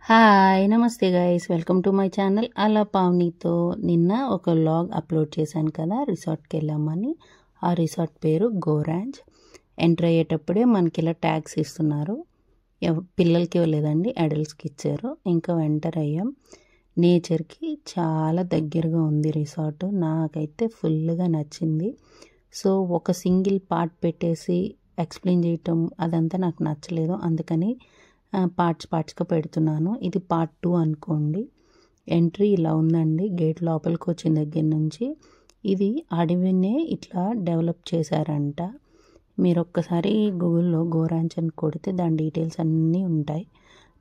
Hi నమస్తే guys, welcome to my channel. అలా పావనితో నిన్న ఒక వ్లాగ్ అప్లోడ్ చేశాను కదా, రిసార్ట్కి వెళ్ళామని. ఆ రిసార్ట్ పేరు గోరాంజ్. ఎంటర్ అయ్యేటప్పుడే మనకి ఇలా ట్యాగ్స్ ఇస్తున్నారు. పిల్లలకి ఇవ్వలేదండి, అడల్ట్స్కి ఇచ్చారు. ఇంకా ఎంటర్ అయ్యాం. నేచర్కి చాలా దగ్గరగా ఉంది రిసార్ట్. నాకైతే ఫుల్గా నచ్చింది. సో ఒక సింగిల్ పార్ట్ పెట్టేసి ఎక్స్ప్లెయిన్ చేయటం అదంతా నాకు నచ్చలేదు, అందుకని పార్ట్స్గా పెడుతున్నాను. ఇది పార్ట్ 2 అనుకోండి. ఎంట్రీ ఇలా ఉందండి. గేట్ లోపలికి వచ్చిన దగ్గర నుంచి ఇది అడవినే ఇట్లా డెవలప్ చేశారంట. మీరు ఒక్కసారి గూగుల్లో గోరాంజ్ అని కొడితే దాని డీటెయిల్స్ అన్నీ ఉంటాయి.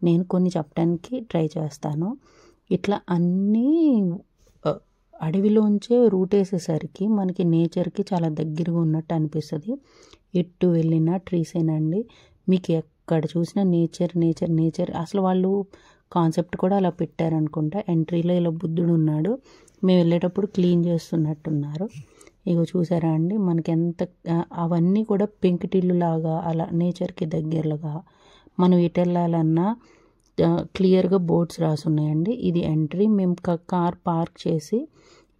నేను కొన్ని చెప్పడానికి ట్రై చేస్తాను. ఇట్లా అన్నీ అడవిలోంచే రూట్ వేసేసరికి మనకి నేచర్కి చాలా దగ్గరగా ఉన్నట్టు అనిపిస్తుంది. ఎటు వెళ్ళినా ట్రీసేనండి. మీకు ఎక్కడ చూసినా నేచర్. అసలు వాళ్ళు కాన్సెప్ట్ కూడా అలా పెట్టారనుకుంటా. ఎంట్రీలో ఇలా బుద్ధుడు ఉన్నాడు. మేము వెళ్ళేటప్పుడు క్లీన్ చేస్తున్నట్టున్నారు. ఇగో చూసారా అండి, మనకి ఎంత అవన్నీ కూడా పెంకుటిల్లు లాగా అలా నేచర్కి దగ్గరగా. మనం ఎటు వెళ్ళాలన్నా క్లియర్గా బోర్డ్స్ రాసున్నాయండి. ఇది ఎంట్రీ. మేము కార్ పార్క్ చేసి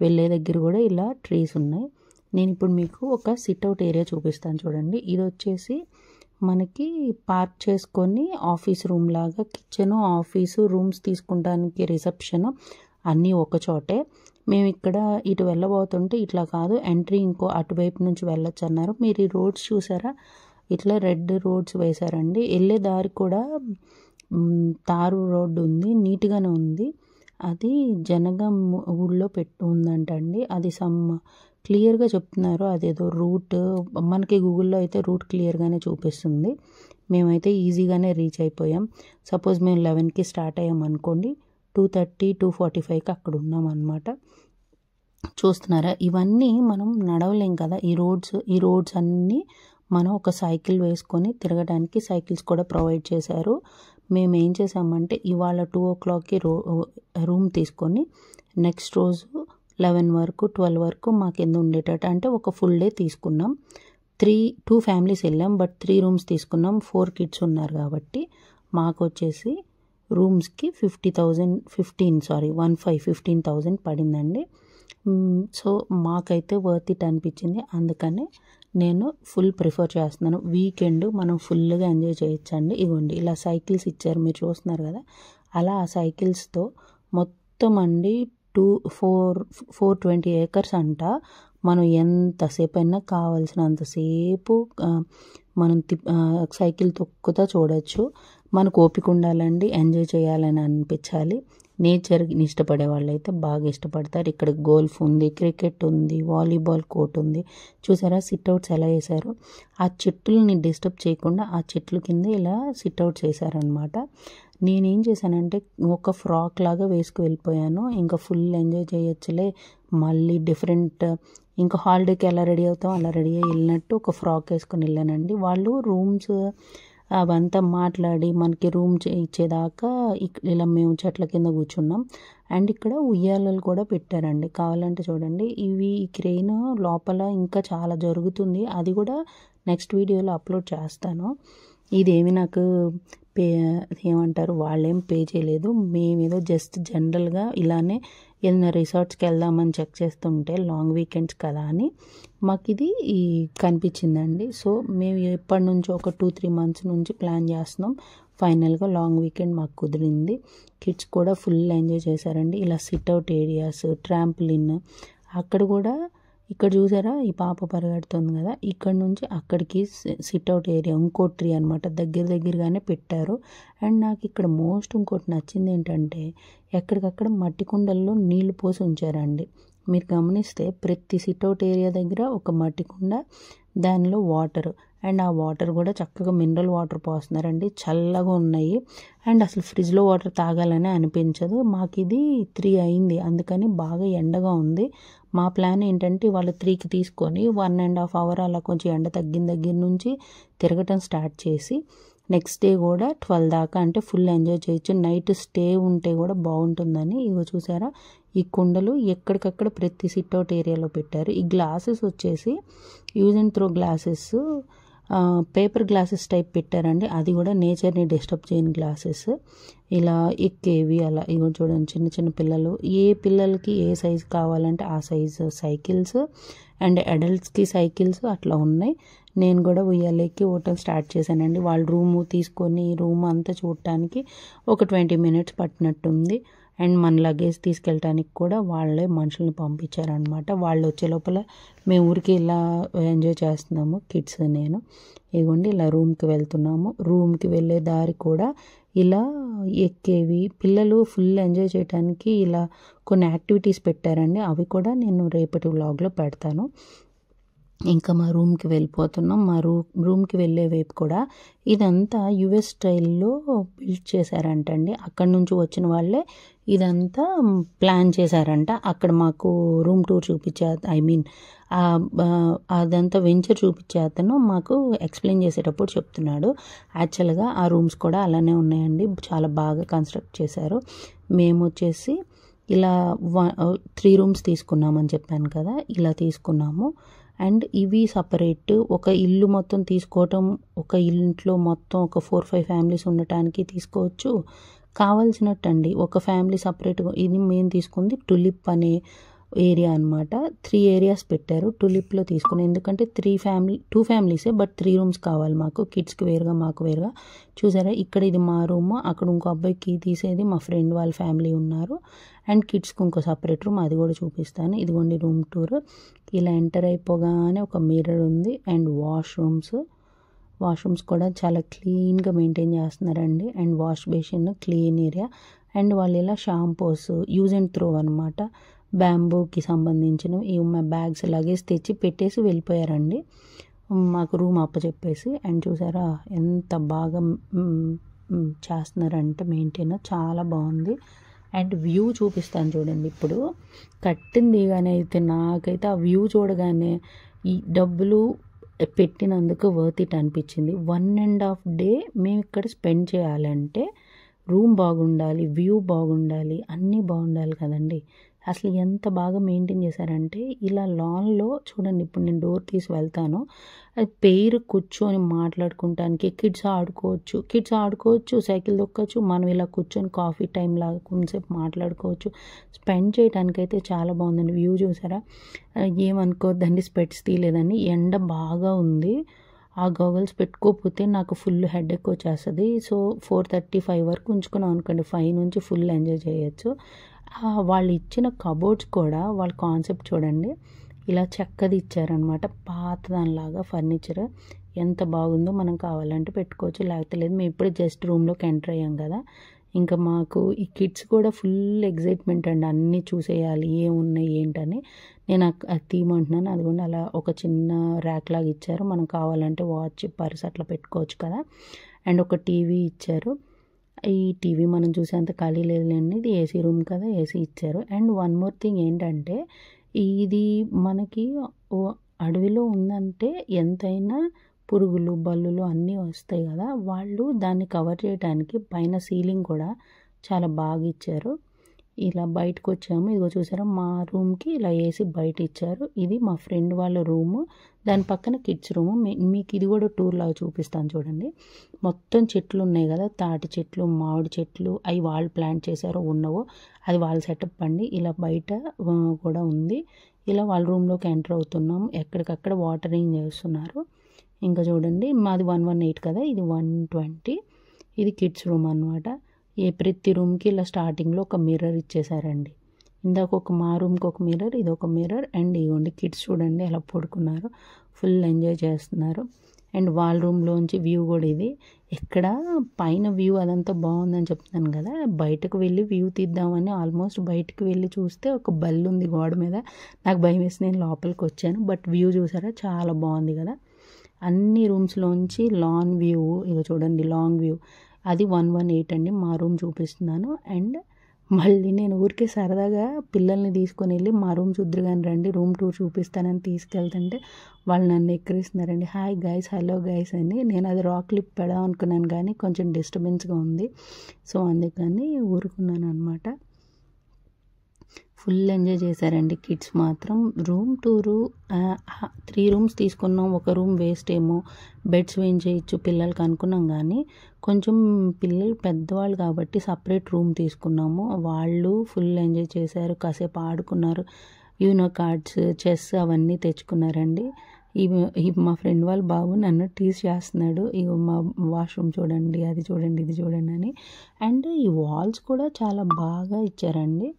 వెళ్ళే దగ్గర కూడా ఇలా ట్రీస్ ఉన్నాయి. నేను ఇప్పుడు మీకు ఒక సిట్అవుట్ ఏరియా చూపిస్తాను చూడండి. ఇది వచ్చేసి మనకి పార్క్ చేసుకొని ఆఫీస్ రూమ్ లాగా, కిచెను, ఆఫీసు, రూమ్స్ తీసుకుంటానికి రిసెప్షన్ అన్నీ ఒక చోటే. మేము ఇక్కడ ఇటు వెళ్ళబోతుంటే ఇట్లా కాదు, ఎంట్రీ ఇంకో అటువైపు నుంచి వెళ్ళొచ్చు అన్నారు. మీరు ఈ రోడ్స్ చూసారా, ఇట్లా రెడ్ రోడ్స్ వేశారండి. వెళ్ళే దారి కూడా తారు రోడ్డు ఉంది, నీట్గానే ఉంది. అది జనగం ఊళ్ళో ఉందంటండి. అది క్లియర్గా చెప్తున్నారు. అదేదో రూట్ మనకి గూగుల్లో అయితే రూట్ క్లియర్గానే చూపిస్తుంది. మేమైతే ఈజీగానే రీచ్ అయిపోయాం. సపోజ్ మేము 11కి స్టార్ట్ అయ్యాం అనుకోండి, 2:30, 2:45కి అక్కడ ఉన్నాం అనమాట. చూస్తున్నారా, ఇవన్నీ మనం నడవలేం కదా. ఈ రోడ్స్ అన్నీ మనం ఒక సైకిల్ వేసుకొని తిరగడానికి సైకిల్స్ కూడా ప్రొవైడ్ చేశారు. మేము ఏం చేసామంటే ఇవాళ 2 o'clockకి రూమ్ తీసుకొని నెక్స్ట్ రోజు 11 వరకు 12 వరకు మా కింద ఉండేటట్టు, అంటే ఒక ఫుల్ డే తీసుకున్నాం. 2 ఫ్యామిలీస్ వెళ్ళాం, బట్ 3 రూమ్స్ తీసుకున్నాం. 4 kids ఉన్నారు కాబట్టి మాకు వచ్చేసి రూమ్స్కి 15,000 పడిందండి. సో మాకైతే వర్త్ ఇట్ అనిపించింది. అందుకనే నేను ఫుల్ ప్రిఫర్ చేస్తున్నాను. వీకెండ్ మనం ఫుల్గా ఎంజాయ్ చేయొచ్చండి. ఇవ్వండి ఇలా సైకిల్స్ ఇచ్చారు, మీరు చూస్తున్నారు కదా. అలా ఆ సైకిల్స్తో మొత్తం అండి 420 acres అంట. మనం ఎంతసేపు అయినా కావాల్సినంతసేపు మనం సైకిల్ తొక్కుతా చూడొచ్చు. మనకు ఓపిక ఉండాలండి, ఎంజాయ్ చేయాలని అనిపించాలి. నేచర్ని ఇష్టపడే వాళ్ళు అయితే బాగా ఇష్టపడతారు. ఇక్కడ గోల్ఫ్ ఉంది, క్రికెట్ ఉంది, వాలీబాల్ కోర్ట్ ఉంది. చూసారా సిట్అవుట్స్ ఎలా వేశారు. ఆ చెట్లని డిస్టర్బ్ చేయకుండా ఆ చెట్ల కింద ఇలా సిట్అవుట్స్ వేశారనమాట. నేనేం చేశానంటే ఒక ఫ్రాక్ లాగా వేసుకు వెళ్ళిపోయాను. ఇంకా ఫుల్ ఎంజాయ్ చేయొచ్చులే, మళ్ళీ డిఫరెంట్ ఇంకా హాలిడేకి ఎలా రెడీ అవుతాం అలా రెడీ అయ్యి వెళ్ళినట్టు ఒక ఫ్రాక్ వేసుకొని వెళ్ళానండి. వాళ్ళు రూమ్స్ అవంతా మాట్లాడి మనకి రూమ్ ఇచ్చేదాకా ఇలా మేము చెట్ల కింద కూర్చున్నాం. అండ్ ఇక్కడ ఉయ్యాలలు కూడా పెట్టారండి. కావాలంటే చూడండి, ఈ క్రెయిన్ లోపల ఇంకా చాలా జరుగుతుంది. అది కూడా నెక్స్ట్ వీడియోలో అప్లోడ్ చేస్తాను. ఇదేమి నాకు ఏమంటారు, వాళ్ళేం పే చేయలేదు. మేమేదో జస్ట్ జనరల్గా ఇలానే ఏదైనా రిసార్ట్స్కి వెళ్దామని చెక్ చేస్తుంటే లాంగ్ వీకెండ్స్ కదా అని మాకు ఇది కనిపించిందండి. సో మేము ఎప్పటి నుంచో ఒక 2-3 months నుంచి ప్లాన్ చేస్తున్నాం. ఫైనల్గా లాంగ్ వీకెండ్ మాకు కుదిరింది. కిడ్స్ కూడా ఫుల్ ఎంజాయ్ చేశారండి. ఇలా సిట్అవుట్ ఏరియాస్, ట్రాంప్లిన్, అక్కడ కూడా ఇక్కడ చూసారా ఈ పాప పరిగెడుతుంది కదా, ఇక్కడ నుంచి అక్కడికి సిట్అవుట్ ఏరియా ఇంకో ట్రీ అనమాట, దగ్గరగానే పెట్టారు. అండ్ నాకు ఇక్కడ మోస్ట్ ఇంకోటి నచ్చింది ఏంటంటే ఎక్కడికక్కడ మట్టి కుండల్లో నీళ్లు పోసి ఉంచారండి. మీరు గమనిస్తే ప్రతి సిట్అవుట్ ఏరియా దగ్గర ఒక మట్టి కుండ, దానిలో వాటర్, అండ్ ఆ వాటర్ కూడా చక్కగా మినరల్ వాటర్ పోస్తున్నారండి. చల్లగా ఉన్నాయి. అండ్ అసలు ఫ్రిడ్జ్లో వాటర్ తాగాలని అనిపించదు. మాకు ఇది 3 అయింది, అందుకని బాగా ఎండగా ఉంది. మా ప్లాన్ ఏంటంటే వాళ్ళు 3కి తీసుకొని 1.5 hour అలా కొంచెం ఎండ తగ్గిన దగ్గర నుంచి తిరగటం స్టార్ట్ చేసి నెక్స్ట్ డే కూడా 12 దాకా అంటే ఫుల్ ఎంజాయ్ చేయొచ్చు. నైట్ స్టే ఉంటే కూడా బాగుంటుందని ఇగో చూసారా ఈ కుండలు ఎక్కడికక్కడ ప్రతి సిట్అవుట్ ఏరియాలో పెట్టారు. ఈ గ్లాసెస్ వచ్చేసి use and throw glasses paper glasses type పెట్టారండి, అది కూడా నేచర్ని డిస్టర్బ్ చేయని గ్లాసెస్. ఇలా ఎక్కేవి అలా ఇగో చూడండి, చిన్న చిన్న పిల్లలు, ఏ పిల్లలకి ఏ సైజు కావాలంటే ఆ సైజు సైకిల్స్ అండ్ అడల్ట్స్కి సైకిల్స్ అట్లా ఉన్నాయి. నేను కూడా ఉయ్యాలెక్కి ఓటం స్టార్ట్ చేశానండి. వాళ్ళు రూము తీసుకొని రూమ్ అంతా చూడటానికి ఒక 20 minutes పట్టినట్టుంది. అండ్ మన లగేజ్ తీసుకెళ్ళటానికి కూడా వాళ్ళే మనుషుల్ని పంపించారనమాట. వాళ్ళు వచ్చే లోపల మేము ఊరికి ఇలా ఎంజాయ్ చేస్తున్నాము కిడ్స్ నేను. ఇదిగోండి ఇలా రూమ్కి వెళ్తున్నాము. రూమ్కి వెళ్ళే దారి కూడా ఇలా ఎక్కేవి, పిల్లలు ఫుల్ ఎంజాయ్ చేయడానికి ఇలా కొన్ని యాక్టివిటీస్ పెట్టారండి. అవి కూడా నేను రేపటి వ్లాగ్లో పెడతాను. ఇంకా మా రూమ్కి వెళ్ళిపోతున్నాం. మా రూమ్కి వెళ్ళే వైపు కూడా ఇదంతా యుఎస్ స్టైల్లో బిల్డ్ చేశారంటండి. అక్కడ నుంచి వచ్చిన వాళ్ళే ఇదంతా ప్లాన్ చేశారంట. అక్కడ మాకు రూమ్ టూర్ చూపించే అదంతా వెంచర్ చూపించే అతను మాకు ఎక్స్ప్లెయిన్ చేసేటప్పుడు చెప్తున్నాడు. యాక్చువల్గా ఆ రూమ్స్ కూడా అలానే ఉన్నాయండి, చాలా బాగా కన్స్ట్రక్ట్ చేశారు. మేము వచ్చేసి ఇలా 3 rooms తీసుకున్నామని చెప్పాను కదా, ఇలా తీసుకున్నాము. అండ్ ఇవి సపరేట్, ఒక ఇల్లు మొత్తం తీసుకోవటం, ఒక ఇంట్లో మొత్తం ఒక 4-5 ఫ్యామిలీస్ ఉండటానికి తీసుకోవచ్చు, కావాల్సినట్టు అండి. ఒక ఫ్యామిలీ సపరేట్గా, ఇది మేము తీసుకుంది టులిప్ అనే ఏరియా అనమాట. 3 areas పెట్టారు టులిప్లో తీసుకుని, ఎందుకంటే 2 families బట్ 3 rooms కావాలి మాకు, కిడ్స్కి వేరుగా మాకు వేరుగా. చూసారా ఇక్కడ ఇది మా రూమ్, అక్కడ ఇంకో అబ్బాయికి తీసేది మా ఫ్రెండ్ వాళ్ళ ఫ్యామిలీ ఉన్నారు. అండ్ కిడ్స్కి ఇంకో సపరేట్ రూమ్, అది కూడా చూపిస్తాను. ఇదిగోండి రూమ్ టూర్. ఇలా ఎంటర్ అయిపోగానే ఒక మిర్రర్ ఉంది. అండ్ వాష్రూమ్స్ కూడా చాలా క్లీన్గా మెయింటైన్ చేస్తున్నారండి. And wash basin clean area. And వాళ్ళు ఇలా షాంపూస్ యూజ్ అండ్ త్రో అనమాట, బ్యాంబూకి సంబంధించినవి. ఇవి మా బ్యాగ్స్ లగేజ్ తెచ్చి పెట్టేసి వెళ్ళిపోయారండి మాకు రూమ్ అప్పచెప్పేసి. అండ్ చూసారా ఎంత బాగా చేస్తున్నారంటే మెయింటైన్, చాలా బాగుంది. అండ్ వ్యూ చూపిస్తాను చూడండి. ఇప్పుడు కట్టింది కానీ అయితే నాకైతే ఆ వ్యూ చూడగానే ఈ డబ్బులు పెట్టినందుకు వర్త్ ఇట్ అనిపించింది. 1.5 day మేము ఇక్కడ స్పెండ్ చేయాలంటే రూమ్ బాగుండాలి, వ్యూ బాగుండాలి, అన్నీ బాగుండాలి కదండి. అసలు ఎంత బాగా మెయింటైన్ చేశారంటే ఇలా లాన్లో చూడండి. ఇప్పుడు నేను డోర్ తీసి వెళ్తాను, అది పేరు కూర్చొని మాట్లాడుకుంటానికి, కిడ్స్ ఆడుకోవచ్చు, సైకిల్ దొక్కచ్చు, మనం ఇలా కూర్చొని కాఫీ టైం లాగా కొంచెంసేపు మాట్లాడుకోవచ్చు, స్పెండ్ చేయడానికి అయితే చాలా బాగుందండి. వ్యూ చూసారా, ఏమనుకోవద్దండి స్పెట్స్ తీయలేదని, ఎండ బాగా ఉంది. ఆ గోగల్స్ పెట్టుకోకపోతే నాకు ఫుల్ హెడేక్ వచ్చేస్తుంది. సో 4:30-5 వరకు ఉంచుకున్నాం అనుకోండి, 5 నుంచి ఫుల్ ఎంజాయ్ చేయొచ్చు. వాళ్ళు ఇచ్చిన కబోర్డ్స్ కూడా వాళ్ళ కాన్సెప్ట్ చూడండి, ఇలా చెక్కది ఇచ్చారనమాట, పాత దానిలాగా ఫర్నిచర్. ఎంత బాగుందో, మనం కావాలంటే పెట్టుకోవచ్చు, లేకపోతే లేదు. మేము ఇప్పుడే జస్ట్ రూమ్లోకి ఎంటర్ అయ్యాం కదా. ఇంకా మాకు ఈ కిడ్స్ కూడా ఫుల్ ఎగ్జైట్మెంట్ అండి, అన్నీ చూసేయాలి ఏమున్నాయి ఏంటని. నేను అది తీయమంటున్నాను. అది కూడా అలా ఒక చిన్న ర్యాక్ లాగా ఇచ్చారు, మనం కావాలంటే వాచ్, పర్స్ అట్లా పెట్టుకోవచ్చు కదా. అండ్ ఒక టీవీ ఇచ్చారు. ఈ టీవీ మనం చూసేంత ఖాళీ లేదులేండి, ఇది ఏసీ రూమ్ కదా, ఏసీ ఇచ్చారు. అండ్ వన్ మోర్ థింగ్ ఏంటంటే, ఇది మనకి అడవిలో ఉందంటే ఎంతైనా పురుగులు బల్లులు అన్నీ వస్తాయి కదా. వాళ్ళు దాన్ని కవర్ చేయడానికి పైన సీలింగ్ కూడా చాలా బాగా ఇచ్చారు. ఇలా బయటకు వచ్చాము, ఇదిగో చూసారా మా రూమ్కి ఇలా ఏసీ బయట ఇచ్చారు. ఇది మా ఫ్రెండ్ వాళ్ళ రూము, దాని పక్కన కిడ్స్ రూము. మీకు ఇది కూడా టూర్ లాగా చూపిస్తాను చూడండి. మొత్తం చెట్లు ఉన్నాయి కదా, తాటి చెట్లు, మామిడి చెట్లు, అవి వాళ్ళు ప్లాంట్ చేశారో ఉన్నవో అది వాళ్ళ సెటప్ అండి. ఇలా బయట కూడా ఉంది. ఇలా వాళ్ళ రూమ్లోకి ఎంటర్ అవుతున్నాం, ఎక్కడికక్కడ వాటరింగ్ చేస్తున్నారు. ఇంకా చూడండి మాది 118 కదా, ఇది 120. ఇది కిడ్స్ రూమ్ అనమాట. ప్రతి రూమ్కి ఇలా స్టార్టింగ్లో ఒక మిర్రర్ ఇచ్చేసారండి. ఇందాక మా రూమ్కి ఒక మిర్రర్, ఇది ఒక మిర్రర్. అండ్ ఇవ్వండి కిడ్స్ చూడండి ఎలా పడుకున్నారు, ఫుల్ ఎంజాయ్ చేస్తున్నారు. అండ్ వాళ్ళ రూమ్లోంచి వ్యూ కూడా ఇది. ఇక్కడ పైన వ్యూ అదంతా బాగుందని చెప్తున్నాను కదా, బయటకు వెళ్ళి వ్యూ తీద్దామని ఆల్మోస్ట్ బయటకు వెళ్ళి చూస్తే ఒక బల్లు ఉంది గోడ మీద. నాకు భయం వేసి నేను లోపలికి వచ్చాను, బట్ వ్యూ చూసారా చాలా బాగుంది కదా. అన్ని రూమ్స్లోంచి లాంగ్ వ్యూ, ఇక చూడండి లాంగ్ వ్యూ. అది 118 అండి, మా రూమ్ చూపిస్తున్నాను. అండ్ మళ్ళీ నేను ఊరికే సరదాగా పిల్లల్ని తీసుకొని వెళ్ళి మా రూమ్ చూద్దరు కానీ రండి రూమ్ టూర్ చూపిస్తానని తీసుకెళ్తుంటే వాళ్ళు నన్ను ఎక్కిరిస్తున్నారండి. హాయ్ గైస్, హలో గైస్ అని. నేను అది రాక్ క్లిప్ పెడదాం అనుకున్నాను కానీ కొంచెం డిస్టర్బెన్స్గా ఉంది, సో అందుకని ఊరుకున్నాను అనమాట. ఫుల్ ఎంజాయ్ చేశారండి కిడ్స్ మాత్రం. రూమ్ టూరు 3 రూమ్స్ తీసుకున్నాం. ఒక రూమ్ వేస్ట్ ఏమో, బెడ్స్ వేయించేయచ్చు పిల్లలకి అనుకున్నాం, కానీ కొంచెం పిల్లలు పెద్దవాళ్ళు కాబట్టి సపరేట్ రూమ్ తీసుకున్నాము. వాళ్ళు ఫుల్ ఎంజాయ్ చేశారు, కాసేపు ఆడుకున్నారు. యూనో కార్డ్స్, చెస్ అవన్నీ తెచ్చుకున్నారండి. మా ఫ్రెండ్ వాళ్ళ బాబు నన్ను టీజ్ చేస్తున్నాడు, ఇగో మా వాష్రూమ్ చూడండి, అది చూడండి, ఇది చూడండి అని. అండ్ ఈ వాల్స్ కూడా చాలా బాగా ఇచ్చారండి.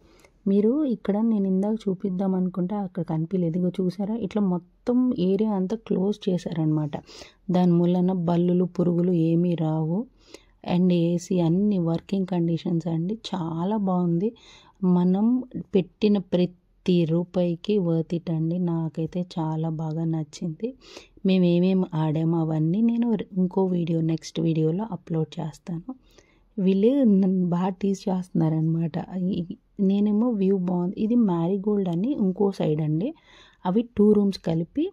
మీరు ఇక్కడ నేను ఇందాక చూపిద్దాం అనుకుంటే అక్కడ కనిపించలేదు, ఇగో చూసారా, ఇట్లా మొత్తం ఏరియా అంతా క్లోజ్ చేశారనమాట. దాని మూలన బల్లులు పురుగులు ఏమీ రావు. అండ్ ఏసీ అన్ని వర్కింగ్ కండిషన్స్ అండి. చాలా బాగుంది. మనం పెట్టిన ప్రతి రూపాయికి వర్త్ ఇట్ అండి. నాకైతే చాలా బాగా నచ్చింది. మేము ఏమేమి ఆడామో అవన్నీ నేను ఇంకో వీడియో, నెక్స్ట్ వీడియోలో అప్లోడ్ చేస్తాను. వీళ్ళు నన్ను బాగా టీజ్ చేస్తున్నారనమాట. నేనేమో వ్యూ బాగుంది, ఇది మ్యారీగోల్డ్ అని ఇంకో సైడ్ అండి. అవి 2 రూమ్స్ కలిపి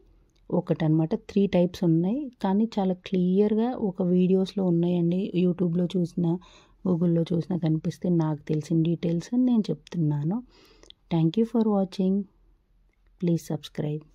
ఒకటనమాట. 3 టైప్స్ ఉన్నాయి, కానీ చాలా క్లియర్గా ఒక వీడియోస్లో ఉన్నాయండి. యూట్యూబ్లో చూసిన, గూగుల్లో చూసినా కనిపిస్తే నాకు తెలిసిన డీటెయిల్స్ నేను చెప్తున్నాను. Thank you for watching. Please subscribe.